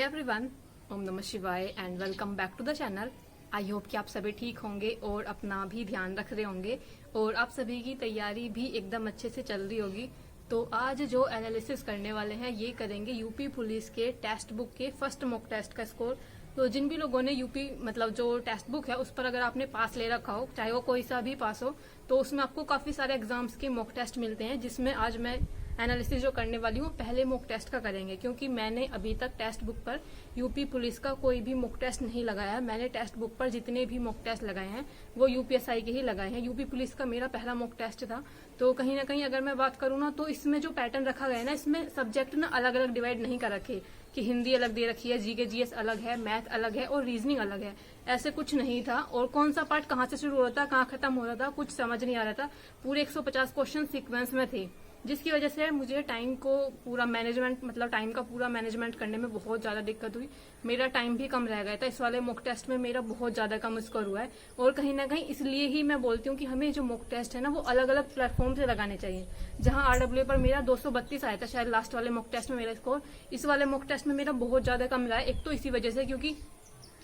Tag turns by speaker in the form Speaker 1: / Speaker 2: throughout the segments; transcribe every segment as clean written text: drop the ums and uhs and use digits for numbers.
Speaker 1: Everyone, ओम नमः शिवाय and welcome back to the channel. I hope कि आप सभी ठीक होंगे और अपना भी ध्यान रख रहे होंगे और आप सभी की तैयारी भी एकदम अच्छे से चल रही होगी। तो आज जो एनालिसिस करने वाले हैं ये करेंगे यूपी पुलिस के टेक्स्ट बुक के फर्स्ट मॉक टेस्ट का स्कोर। तो जिन भी लोगों ने यूपी मतलब जो टेक्स्ट बुक है उस पर अगर आपने पास ले रखा हो, चाहे वो कोई सा भी पास हो, तो उसमें आपको काफी सारे एग्जाम्स के मॉक टेस्ट मिलते हैं, जिसमें आज मैं एनालिसिस जो करने वाली हूँ पहले मॉक टेस्ट का करेंगे, क्योंकि मैंने अभी तक टेक्स्ट बुक पर यूपी पुलिस का कोई भी मॉक टेस्ट नहीं लगाया है। मैंने टेक्स्ट बुक पर जितने भी मॉक टेस्ट लगाए हैं वो यूपीएसआई के ही लगाए हैं। यूपी पुलिस का मेरा पहला मॉक टेस्ट था। तो कहीं ना कहीं अगर मैं बात करूँ ना, तो इसमें जो पैटर्न रखा गया है ना, इसमें सब्जेक्ट ना अलग अलग डिवाइड नहीं कर रखे कि हिंदी अलग दे रखी है, जीके जीएस अलग है, मैथ अलग है और रीजनिंग अलग है। ऐसे कुछ नहीं था। और कौन सा पार्ट कहाँ से शुरू हो रहा था, कहाँ खत्म हो रहा था, कुछ समझ नहीं आ रहा था। पूरे 150 क्वेश्चन सीक्वेंस में थे, जिसकी वजह से मुझे टाइम को पूरा मैनेजमेंट मतलब टाइम का पूरा मैनेजमेंट करने में बहुत ज्यादा दिक्कत हुई। मेरा टाइम भी कम रह गया था। इस वाले मॉक टेस्ट में मेरा बहुत ज्यादा कम स्कोर हुआ है। और कहीं ना कहीं इसलिए ही मैं बोलती हूँ कि हमें जो मॉक टेस्ट है ना वो अलग अलग प्लेटफॉर्म से लगाने चाहिए। जहां आरडब्ल्यू पर मेरा 232 आया था शायद लास्ट वाले मॉक टेस्ट में मेरा स्कोर, इस वाले मॉक टेस्ट में मेरा बहुत ज्यादा कम रहा है। एक तो इसी वजह से क्योंकि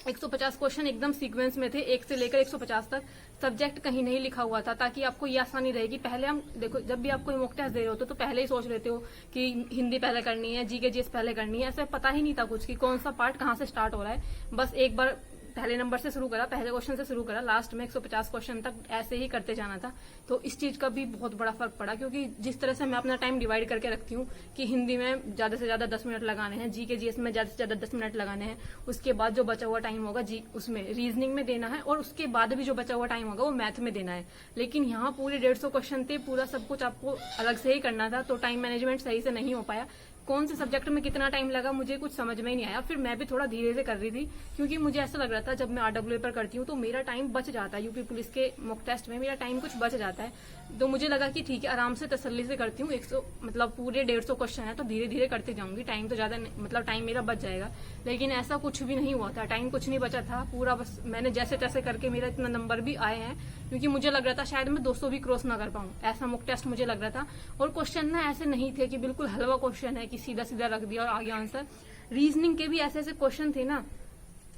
Speaker 1: 150 क्वेश्चन एकदम सीक्वेंस में थे, 1 से लेकर 150 तक। सब्जेक्ट कहीं नहीं लिखा हुआ था, ताकि आपको ये आसानी रहेगी। पहले हम देखो, जब भी आप कोई मॉक टेस्ट दे रहे होते तो पहले ही सोच लेते हो कि हिंदी पहले करनी है, जीके जीएस पहले करनी है। ऐसा पता ही नहीं था कुछ कि कौन सा पार्ट कहाँ से स्टार्ट हो रहा है। बस एक बार पहले नंबर से शुरू करा, पहले क्वेश्चन से शुरू करा, लास्ट में 150 क्वेश्चन तक ऐसे ही करते जाना था। तो इस चीज का भी बहुत बड़ा फर्क पड़ा, क्योंकि जिस तरह से मैं अपना टाइम डिवाइड करके रखती हूँ कि हिंदी में ज्यादा से ज्यादा 10 मिनट लगाने हैं, जीके जीएस में ज्यादा से ज्यादा 10 मिनट लगाने हैं, उसके बाद जो बचा हुआ टाइम होगा जी उसमें रीजनिंग में देना है, और उसके बाद भी जो बचा हुआ टाइम होगा वो मैथ में देना है। लेकिन यहाँ पूरे 150 क्वेश्चन थे, पूरा सब कुछ आपको अलग से ही करना था, तो टाइम मैनेजमेंट सही से नहीं हो पाया। कौन से सब्जेक्ट में कितना टाइम लगा मुझे कुछ समझ में ही नहीं आया। फिर मैं भी थोड़ा धीरे से कर रही थी, क्योंकि मुझे ऐसा लग रहा था जब मैं आरडब्ल्यू पर करती हूँ तो मेरा टाइम बच जाता है। यूपी पुलिस के मॉक टेस्ट में मेरा टाइम कुछ बच जाता है। तो मुझे लगा कि ठीक है, आराम से तसल्ली से करती हूँ। 100 मतलब पूरे 150 क्वेश्चन है तो धीरे धीरे करते जाऊंगी, टाइम तो ज्यादा मतलब टाइम मेरा बच जाएगा। लेकिन ऐसा कुछ भी नहीं हुआ था, टाइम कुछ नहीं बचा था पूरा। बस मैंने जैसे तैसे करके मेरा इतना नंबर भी आए हैं, क्योंकि मुझे लग रहा था शायद मैं 200 भी क्रॉस ना कर पाऊं, ऐसा मॉक टेस्ट मुझे लग रहा था। और क्वेश्चन ना ऐसे नहीं थे कि बिल्कुल हलवा क्वेश्चन है कि सीधा सीधा रख दिया और आगे आंसर। रीजनिंग के भी ऐसे ऐसे क्वेश्चन थे ना।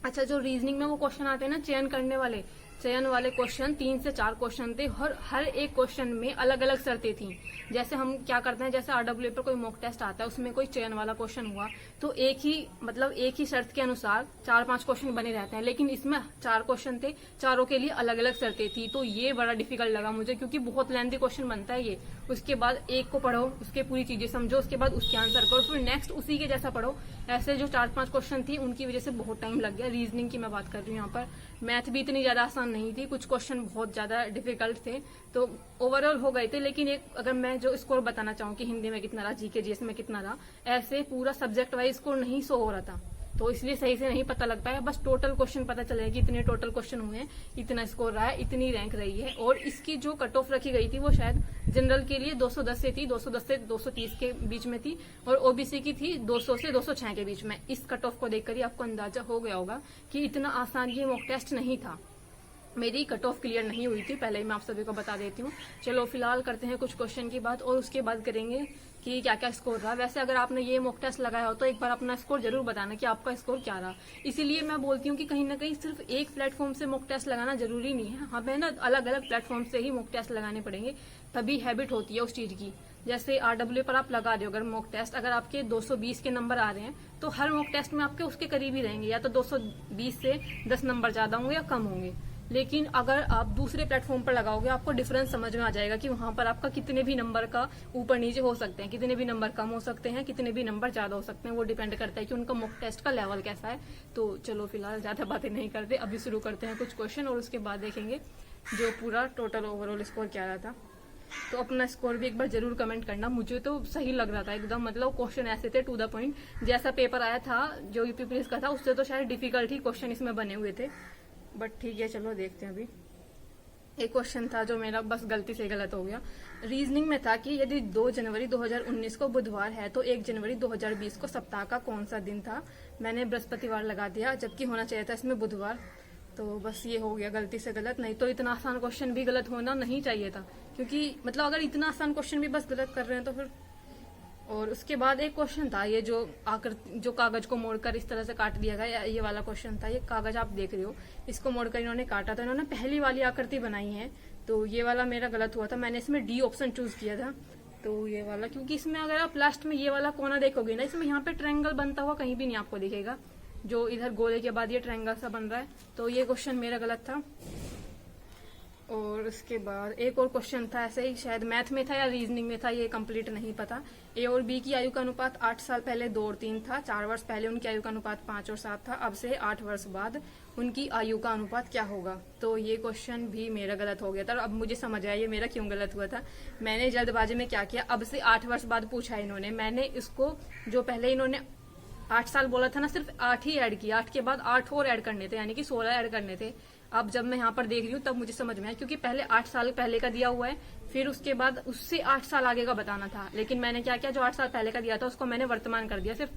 Speaker 1: अच्छा, जो रीजनिंग में वो क्वेश्चन आते हैं ना चयन करने वाले, चयन वाले क्वेश्चन 3 से 4 क्वेश्चन थे, और हर एक क्वेश्चन में अलग अलग शर्तें थी। जैसे हम क्या करते हैं, जैसे आरडब्ल्यू पर कोई मॉक टेस्ट आता है, उसमें कोई चयन वाला क्वेश्चन हुआ तो एक ही शर्त के अनुसार 4-5 क्वेश्चन बने रहते हैं। लेकिन इसमें 4 क्वेश्चन थे, चारों के लिए अलग अलग शर्तें थी। तो ये बड़ा डिफिकल्ट लगा मुझे, क्योंकि बहुत लेंथी क्वेश्चन बनता है ये। उसके बाद एक को पढ़ो, उसके पूरी चीजें समझो, उसके बाद उसके आंसर करो, फिर नेक्स्ट उसी के जैसा पढ़ो। ऐसे जो 4-5 क्वेश्चन थी उनकी वजह से बहुत टाइम लग गया। रीजनिंग की मैं बात कर रही हूँ यहाँ पर। मैथ भी इतनी ज्यादा आसान नहीं थी, कुछ क्वेश्चन बहुत ज्यादा डिफिकल्ट थे, तो ओवरऑल हो गए थे। लेकिन एक अगर मैं जो स्कोर बताना चाहूँ कि हिंदी में कितना रहा, जीके जीएस में कितना रहा, ऐसे पूरा सब्जेक्ट वाइज स्कोर नहीं शो हो रहा था, तो इसलिए सही से नहीं पता लग पाया। बस टोटल क्वेश्चन पता चला कि इतने टोटल क्वेश्चन हुए हैं, इतना स्कोर रहा है, इतनी रैंक रही है। और इसकी जो कट ऑफ रखी गई थी वो शायद जनरल के लिए 210 से थी, 210 से 230 के बीच में थी, और ओबीसी की थी 200 से 206 के बीच में। इस कट ऑफ को देखकर ही आपको अंदाजा हो गया होगा कि इतना आसान ये मॉक टेस्ट नहीं था। मेरी कट ऑफ क्लियर नहीं हुई थी, पहले ही मैं आप सभी को बता देती हूँ। चलो फिलहाल करते हैं कुछ क्वेश्चन की बात, और उसके बाद करेंगे कि क्या क्या स्कोर रहा। वैसे अगर आपने ये मॉक टेस्ट लगाया हो तो एक बार अपना स्कोर जरूर बताना कि आपका स्कोर क्या रहा। इसीलिए मैं बोलती हूँ कि कहीं ना कहीं सिर्फ एक प्लेटफॉर्म से मॉक टेस्ट लगाना जरूरी नहीं है, हमें ना अलग अलग प्लेटफॉर्म से ही मॉक टेस्ट लगाने पड़ेंगे, तभी हैबिट होती है उस चीज की। जैसे आरडब्ल्यू पर आप लगा रहे हो अगर मॉक टेस्ट, अगर आपके 220 के नंबर आ रहे हैं तो हर मॉक टेस्ट में आपके उसके करीब ही रहेंगे, या तो 220 से 10 नंबर ज्यादा होंगे या कम होंगे। लेकिन अगर आप दूसरे प्लेटफॉर्म पर लगाओगे आपको डिफरेंस समझ में आ जाएगा कि वहां पर आपका कितने भी नंबर का ऊपर नीचे हो सकते हैं, कितने भी नंबर कम हो सकते हैं, कितने भी नंबर ज्यादा हो सकते हैं। वो डिपेंड करता है कि उनका मॉक टेस्ट का लेवल कैसा है। तो चलो फिलहाल ज्यादा बातें नहीं करते, अभी शुरू करते हैं कुछ क्वेश्चन, और उसके बाद देखेंगे जो पूरा टोटल ओवरऑल स्कोर क्या रहा था। तो अपना स्कोर भी एक बार जरूर कमेंट करना। मुझे तो सही लग रहा था एकदम, मतलब क्वेश्चन ऐसे थे टू द पॉइंट। जैसा पेपर आया था जो यूपी पुलिस का था उससे तो शायद डिफिकल्ट ही क्वेश्चन इसमें बने हुए थे, बट ठीक है चलो देखते हैं। अभी एक क्वेश्चन था जो मेरा बस गलती से गलत हो गया। रीजनिंग में था कि यदि 2 जनवरी 2019 को बुधवार है तो 1 जनवरी 2020 को सप्ताह का कौन सा दिन था। मैंने बृहस्पतिवार लगा दिया, जबकि होना चाहिए था इसमें बुधवार। तो बस ये हो गया गलती से गलत, नहीं तो इतना आसान क्वेश्चन भी गलत होना नहीं चाहिए था, क्योंकि मतलब अगर इतना आसान क्वेश्चन भी बस गलत कर रहे हैं तो फिर और उसके बाद एक क्वेश्चन था, ये जो कागज को मोड़कर इस तरह से काट दिया गया, ये वाला क्वेश्चन था। ये कागज आप देख रहे हो, इसको मोड़कर इन्होंने काटा, तो इन्होंने पहली वाली आकृति बनाई है, तो ये वाला मेरा गलत हुआ था। मैंने इसमें डी ऑप्शन चूज किया था, तो ये वाला, क्योंकि इसमें अगर आप लास्ट में ये वाला कोना देखोगे ना, इसमें यहाँ पे ट्रायंगल बनता हुआ कहीं भी नहीं आपको दिखेगा, जो इधर गोले के बाद ये ट्रायंगल सा बन रहा है, तो ये क्वेश्चन मेरा गलत था। और उसके बाद एक और क्वेश्चन था ऐसे ही, शायद मैथ में था या रीजनिंग में था, ये कंप्लीट नहीं पता। ए और बी की आयु का अनुपात 8 साल पहले 2 और 3 था, 4 वर्ष पहले उनकी आयु का अनुपात 5 और 7 था, अब से 8 वर्ष बाद उनकी आयु का अनुपात क्या होगा। तो ये क्वेश्चन भी मेरा गलत हो गया था। अब मुझे समझ आया ये मेरा क्यों गलत हुआ था। मैंने जल्दबाजी में क्या किया, अब से 8 वर्ष बाद पूछा इन्होंने, मैंने इसको जो पहले इन्होंने 8 साल बोला था ना, सिर्फ 8 ही ऐड किया, 8 के बाद 8 और ऐड करने थे, यानी कि 16 ऐड करने थे। अब जब मैं यहाँ पर देख रही हूँ तब मुझे समझ में आया, क्योंकि पहले 8 साल पहले का दिया हुआ है, फिर उसके बाद उससे 8 साल आगे का बताना था, लेकिन मैंने क्या किया, जो 8 साल पहले का दिया था उसको मैंने वर्तमान कर दिया सिर्फ,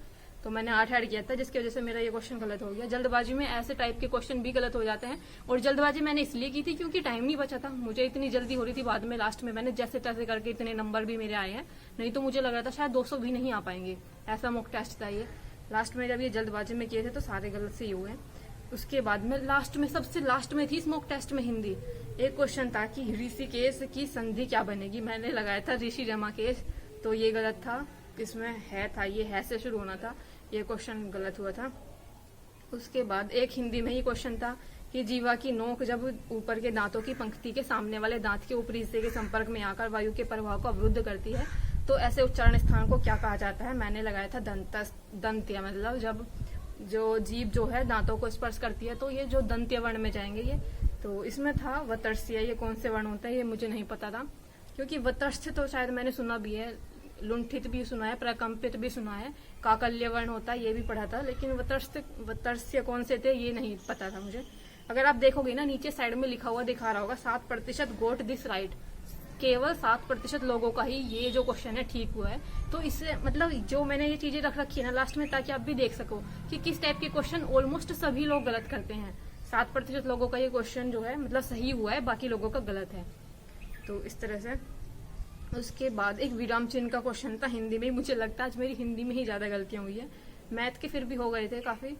Speaker 1: तो मैंने 8 ऐड किया था, जिसकी वजह से मेरा ये क्वेश्चन गलत हो गया। जल्दबाजी में ऐसे टाइप के क्वेश्चन भी गलत हो जाते हैं, और जल्दबाजी मैंने इसलिए की थी क्योंकि टाइम नहीं बचा था, मुझे इतनी जल्दी हो रही थी। बाद में लास्ट में मैंने जैसे तैसे करके इतने नंबर भी मेरे आए हैं, नहीं तो मुझे लग रहा था शायद 200 भी नहीं आ पाएंगे, ऐसा मॉक टेस्ट था ये। लास्ट में जब ये जल्दबाजी में किए थे तो सारे गलत से ही हुए। उसके बाद में लास्ट में, सबसे लास्ट में थी स्मोक टेस्ट में हिंदी, एक क्वेश्चन था कि ऋषिकेश की संधि क्या बनेगी, मैंने लगाया था ऋषि रमाकेश, तो ये गलत था। इसमें है था, ये है से शुरू होना था, ये क्वेश्चन गलत हुआ था। उसके बाद एक हिंदी में ही क्वेश्चन था कि जीवा की नोक जब ऊपर के दांतों की पंक्ति के सामने वाले दांत के ऊपरी हिस्से के संपर्क में आकर वायु के प्रवाह को अवरुद्ध करती है, तो ऐसे उच्चारण स्थान को क्या कहा जाता है। मैंने लगाया था दंत्य, मतलब जब जो जीभ जो है दांतों को स्पर्श करती है, तो ये जो दंत्य वर्ण में जाएंगे ये। तो इसमें था वतर्ष्य, ये कौन से वर्ण होता है ये मुझे नहीं पता था, क्योंकि वतर्ष्य तो शायद मैंने सुना भी है, लुंठित भी सुना है, प्रकंपित भी सुना है, काकल्य वर्ण होता है ये भी पढ़ा था, लेकिन वतर्ष्य कौन से थे ये नहीं पता था मुझे। अगर आप देखोगे ना, नीचे साइड में लिखा हुआ दिखा रहा होगा 7% गोट दिस राइट, केवल 7% लोगों का ही ये जो क्वेश्चन है ठीक हुआ है। तो इससे मतलब जो मैंने ये चीजें रख रखी है ना लास्ट में, ताकि आप भी देख सको कि किस टाइप के क्वेश्चन ऑलमोस्ट सभी लोग गलत करते हैं। 7% लोगों का ये क्वेश्चन जो है मतलब सही हुआ है, बाकी लोगों का गलत है, तो इस तरह से। उसके बाद एक विराम चिन्ह का क्वेश्चन था हिंदी में, मुझे लगता है आज मेरी हिंदी में ही ज्यादा गलतियां हुई है, मैथ के फिर भी हो गए थे काफी।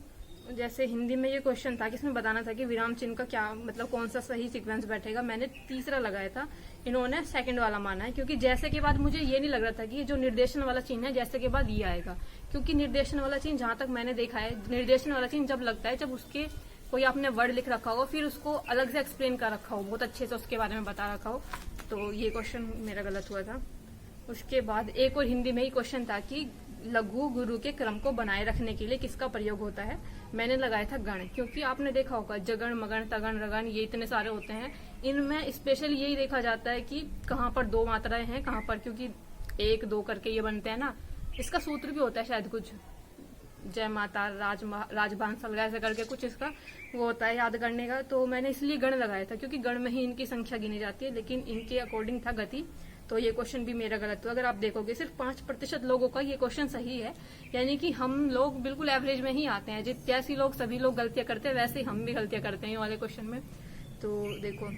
Speaker 1: जैसे हिंदी में ये क्वेश्चन था कि इसमें बताना था कि विराम चिन्ह का क्या मतलब कौन सा सही सीक्वेंस बैठेगा, मैंने तीसरा लगाया था, इन्होंने सेकंड वाला माना है, क्योंकि जैसे के बाद मुझे ये नहीं लग रहा था कि ये जो निर्देशन वाला चिन्ह है जैसे के बाद ये आएगा, क्योंकि निर्देशन वाला चिन्ह जहां तक मैंने देखा है, निर्देशन वाला चिन्ह जब लगता है जब उसके कोई आपने वर्ड लिख रखा हो, फिर उसको अलग से एक्सप्लेन कर रखा हो, बहुत अच्छे से उसके बारे में बता रखा हो, तो ये क्वेश्चन मेरा गलत हुआ था। उसके बाद एक और हिंदी में ही क्वेश्चन था कि लघु गुरु के क्रम को बनाए रखने के लिए किसका प्रयोग होता है, मैंने लगाया था गण, क्योंकि आपने देखा होगा जगण मगण तगण रगण ये इतने सारे होते हैं, इनमें स्पेशल यही देखा जाता है कि कहाँ पर 2 मात्राएं हैं कहाँ पर, क्योंकि 1 2 करके ये बनते हैं ना, इसका सूत्र भी होता है शायद कुछ, जय माता राजबांसल ऐसे करके कुछ इसका वो होता है याद करने का, तो मैंने इसलिए गण लगाया था, क्योंकि गण में ही इनकी संख्या गिनी जाती है, लेकिन इनके अकॉर्डिंग था गति, तो ये क्वेश्चन भी मेरा गलत हुआ। अगर आप देखोगे सिर्फ 5% लोगों का ये क्वेश्चन सही है, यानी कि हम लोग बिल्कुल एवरेज में ही आते हैं, जैसी लोग सभी लोग गलतियां करते हैं वैसे ही हम भी गलतियां करते हैं ये वाले क्वेश्चन में। तो देखो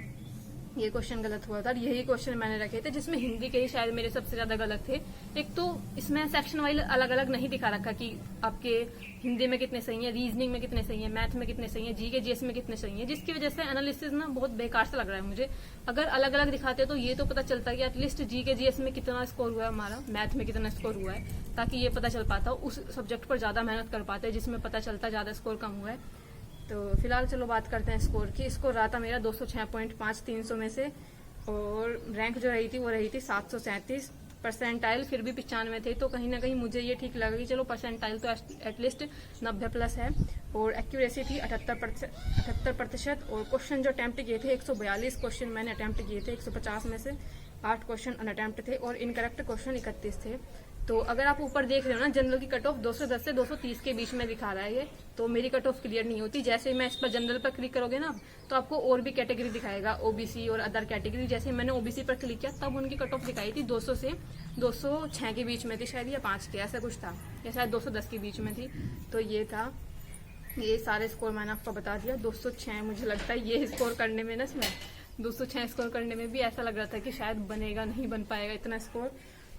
Speaker 1: ये क्वेश्चन गलत हुआ था, यही क्वेश्चन मैंने रखे थे जिसमें हिंदी के ही शायद मेरे सबसे ज्यादा गलत थे। एक तो इसमें सेक्शन वाइज अलग अलग नहीं दिखा रखा कि आपके हिंदी में कितने सही है, रीजनिंग में कितने सही है, मैथ में कितने सही है, जीके जीएस में कितने सही है, जिसकी वजह से एनालिसिस ना बहुत बेकार से लग रहा है मुझे। अगर अलग अलग दिखाते तो ये तो पता चलता कि एटलीस्ट जीके जीएस में कितना स्कोर हुआ है हमारा, मैथ में कितना स्कोर हुआ है, ताकि ये पता चल पाता, उस सब्जेक्ट पर ज्यादा मेहनत कर पाते जिसमें पता चलता ज्यादा स्कोर कम हुआ है। तो फिलहाल चलो बात करते हैं स्कोर की। स्कोर रहा था मेरा 206.5 300 में से, और रैंक जो रही थी वो रही थी 737, परसेंटाइल फिर भी 95 थे, तो कहीं ना कहीं मुझे ये ठीक लगा कि चलो परसेंटाइल तो एटलीस्ट 90 प्लस है, और एक्यूरेसी थी 78%, और क्वेश्चन जो अटेम्प्ट किए थे 142 क्वेश्चन मैंने अटेम्प्ट किए थे, 150 में से 8 क्वेश्चन अनअटेम्प्ट थे, और इनकरेक्ट क्वेश्चन 31 थे। तो अगर आप ऊपर देख रहे हो ना, जनरल की कट ऑफ 210 से 230 के बीच में दिखा रहा है ये, तो मेरी कट ऑफ क्लियर नहीं होती। जैसे मैं इस पर जनरल पर क्लिक करोगे ना, तो आपको और भी कैटेगरी दिखाएगा, ओबीसी और अदर कैटेगरी। जैसे मैंने ओबीसी पर क्लिक किया तब उनकी कट ऑफ दिखाई थी 200 से 206 के बीच में थी शायद, या 5 के ऐसा कुछ था, या शायद 210 के बीच में थी। तो ये था, ये सारे स्कोर मैंने आपको बता दिया। 206 मुझे लगता है ये स्कोर करने में ना, इसमें 206 स्कोर करने में भी ऐसा लग रहा था कि शायद बनेगा नहीं बन पाएगा इतना स्कोर।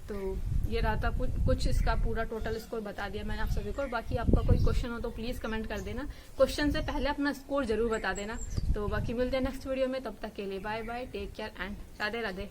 Speaker 1: तो ये रहा था कुछ इसका पूरा टोटल स्कोर बता दिया मैंने आप सभी को। और बाकी आपका कोई क्वेश्चन हो तो प्लीज कमेंट कर देना, क्वेश्चन से पहले अपना स्कोर जरूर बता देना। तो बाकी मिलते हैं नेक्स्ट वीडियो में, तब तक के लिए bye bye, take care and Radhe Radhe.